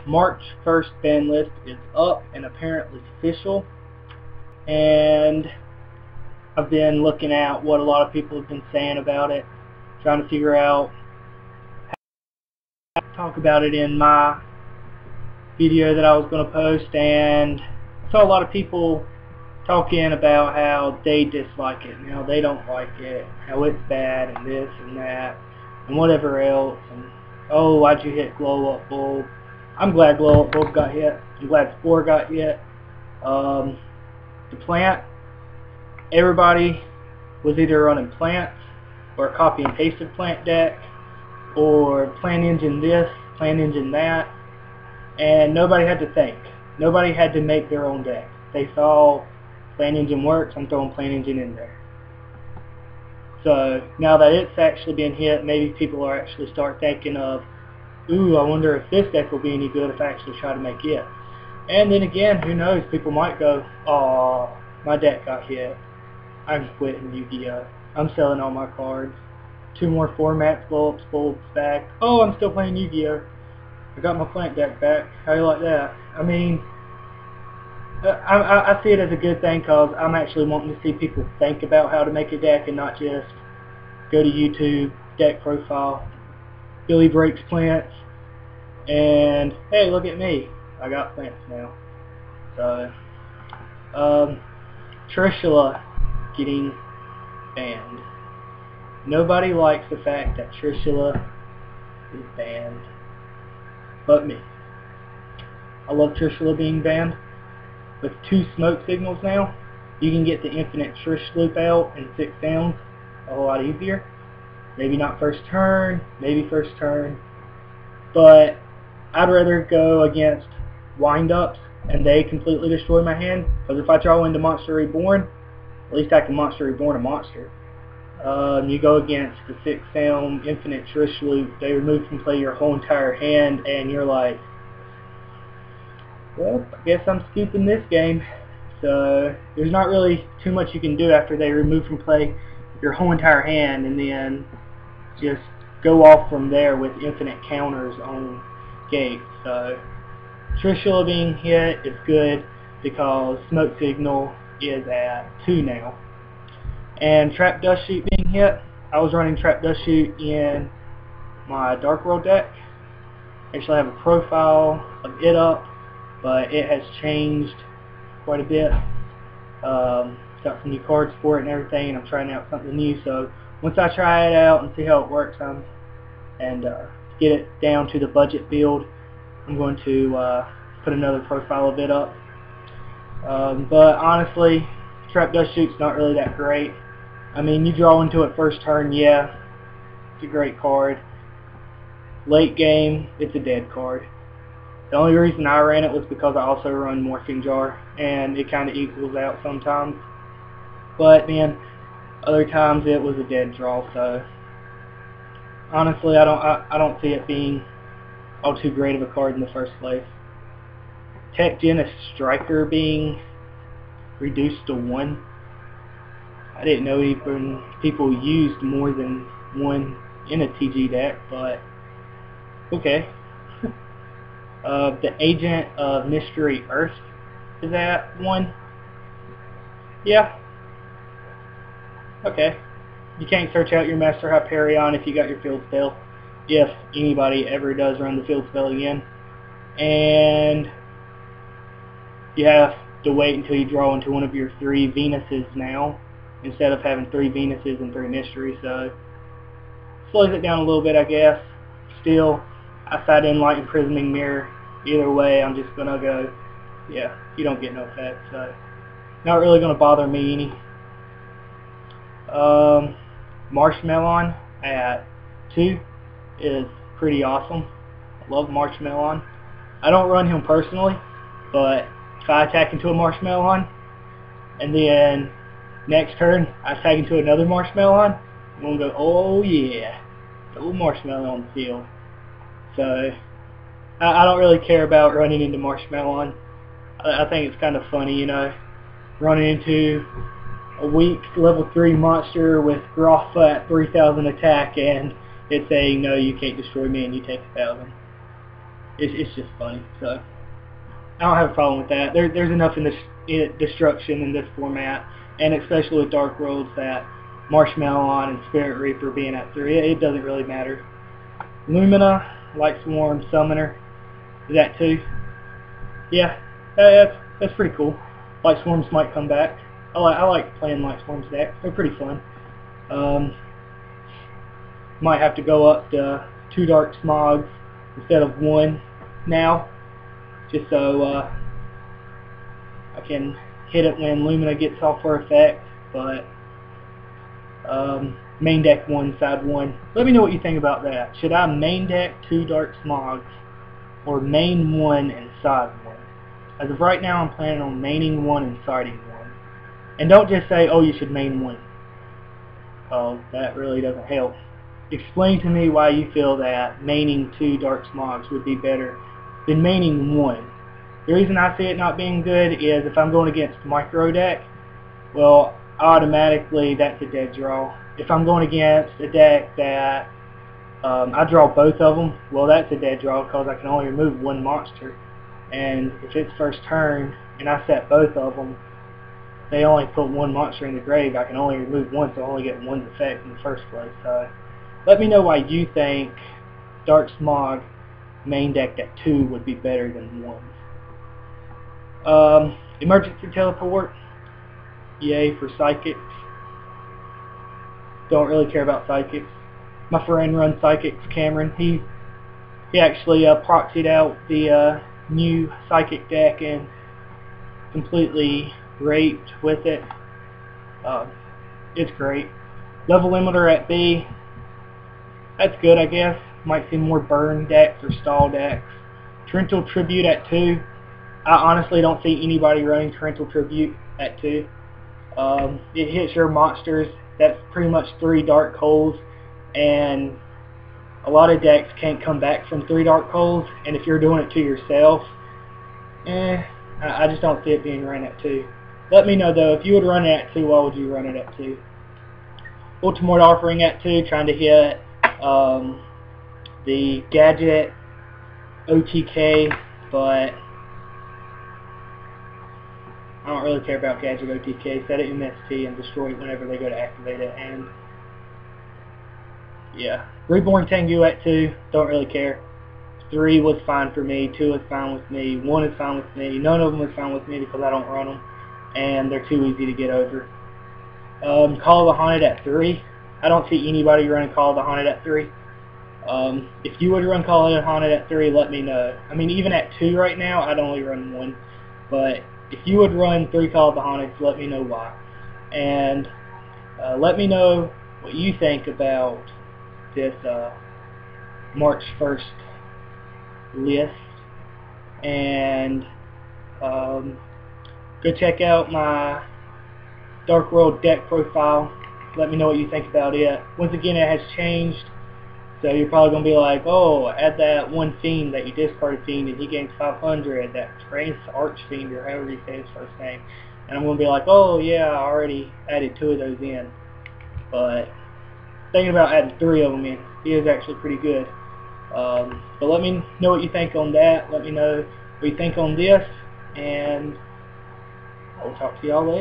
March 1st ban list is up and apparently official, and I've been looking at what a lot of people have been saying about it, trying to figure out how to talk about it in my video that I was going to post, and I saw a lot of people talking about how they dislike it, how they don't like it, how it's bad, and this and that, and whatever else, and oh, why'd you hit glow up bulb? I'm glad glow up bulb got hit. I'm glad Spore got hit. The plant, everybody was either running plants or copy and pasted plant deck or plant engine this, plant engine that, and nobody had to think. Nobody had to make their own deck. They saw plant engine works, I'm throwing plant engine in there. So now that it's actually been hit, maybe people are actually start thinking of, ooh, I wonder if this deck will be any good if I actually try to make it. And then again, who knows, people might go, oh, my deck got hit, I'm quitting Yu-Gi-Oh! I'm selling all my cards. 2 more formats, blow-ups, bulbs back. Oh, I'm still playing Yu-Gi-Oh! I got my plant deck back. How you like that? I mean, I see it as a good thing because I'm actually wanting to see people think about how to make a deck and not just go to YouTube, deck profile, Billy breaks plants, and hey, look at me, I got plants now. So, Trishula getting banned. Nobody likes the fact that Trishula is banned, but me. I love Trishula being banned. With 2 smoke signals now, you can get the infinite Trish loop out in 6 sounds a whole lot easier. Maybe not first turn, maybe first turn, but I'd rather go against wind-ups and they completely destroy my hand, because if I draw into Monster Reborn, at least I can Monster Reborn a monster. You go against the 6 sound infinite Trish loop, they remove from play your whole entire hand, and you're like, well, I guess I'm scooping this game. So there's not really too much you can do after they remove from play your whole entire hand, and then just go off from there with infinite counters on gate. So Trishula being hit is good because Smoke Signal is at 2 now. And Trap Dust Shoot being hit, I was running Trap Dust Shoot in my Dark World deck. Actually I have a profile of it up, but it has changed quite a bit. Got some new cards for it and everything, and I'm trying out something new. So once I try it out and see how it works and get it down to the budget build, I'm going to put another profile of it up. But honestly, Trap Dust Shoot's not really that great. I mean, you draw into it first turn, yeah, it's a great card. Late game, it's a dead card. The only reason I ran it was because I also run Morphing Jar, and it kind of equals out sometimes. But then, other times it was a dead draw. So honestly, I don't see it being all too great of a card in the first place. Tech Gen Striker being reduced to 1. I didn't know even people used more than 1 in a TG deck, but okay. The Agent of Mystery Earth is at 1. Yeah. Okay. You can't search out your Master Hyperion if you got your field spell, if anybody ever does run the field spell again. And you have to wait until you draw into one of your 3 Venuses now, instead of having 3 Venuses and 3 Mysteries. So slows it down a little bit, I guess. Still, I sat in Light and Prisming Mirror. Either way, I'm just gonna go, yeah, you don't get no effect, so not really gonna bother me any. Marshmallow at 2 is pretty awesome. I love Marshmallow. I don't run him personally, but if I attack into a Marshmallow and then next turn I attack into another Marshmallow, I'm gonna go, oh yeah, double Marshmallow on the field. So I don't really care about running into Marshmallow. I think it's kind of funny, you know, running into a weak level 3 monster with Groffa at 3,000 attack, and it's saying, no, you can't destroy me, and you take 1,000. it's just funny. So I don't have a problem with that. There's enough in this destruction in this format, and especially with Dark Worlds, that Marshmallow and Spirit Reaper being at 3, it doesn't really matter. Lumina, Light Swarm, Summoner is at 2. Yeah, that's pretty cool. Light Swarms might come back. I like playing Light Swarms decks. They're pretty fun. Might have to go up to 2 Dark Smogs instead of 1 now, just so I can hit it when Lumina gets off her effect. But main deck 1, side 1. Let me know what you think about that. Should I main deck 2 Dark Smogs or main 1 and side 1? As of right now, I'm planning on maining 1 and siding 1. And don't just say, oh, you should main 1. Oh, that really doesn't help. Explain to me why you feel that maining 2 Dark Smogs would be better than maining 1. The reason I see it not being good is if I'm going against micro deck, well, automatically that's a dead draw. If I'm going against a deck that I draw both of them, well, that's a dead draw because I can only remove 1 monster. And if it's first turn and I set both of them, they only put 1 monster in the grave. I can only remove 1, so I only get 1's effect in the first place. Let me know why you think Dark Smog main decked at 2 would be better than 1. Emergency Teleport, yay for Psychics. Don't really care about Psychics. My friend runs Psychics, Cameron. He actually proxied out the new Psychic deck and completely raped with it. It's great. Level Limiter at B. That's good, I guess. Might see more burn decks or stall decks. Torrential Tribute at 2. I honestly don't see anybody running Torrential Tribute at 2. It hits your monsters. That's pretty much 3 Dark Holes, and a lot of decks can't come back from 3 Dark Holes, and if you're doing it to yourself, I just don't see it being run at 2. Let me know though, if you would run it at 2, why would you run it at 2? Ultimate Offering at 2, trying to hit the Gadget OTK, but I don't really care about Gadget OTK. Set it MST and destroy it whenever they go to activate it. And yeah, Reborn Tengu at 2, don't really care. 3 was fine for me, 2 is fine with me, 1 is fine with me, none of them is fine with me because I don't run them, and they're too easy to get over. Call of the Haunted at 3, I don't see anybody running Call of the Haunted at 3. If you would run Call of the Haunted at 3, let me know. I mean, even at 2 right now, I'd only run 1, but if you would run 3 Call of the Haunted, let me know why. And let me know what you think about this March 1st list. And go check out my Dark World deck profile. Let me know what you think about it. Once again, it has changed. So you're probably going to be like, oh, add that one Fiend that you discarded Fiend and he gains 500, that Prince Archfiend or however you say his first name. And I'm going to be like, oh yeah, I already added 2 of those in. But thinking about adding 3 of them in, he is actually pretty good. But let me know what you think on that. Let me know what you think on this, and I will talk to y'all later.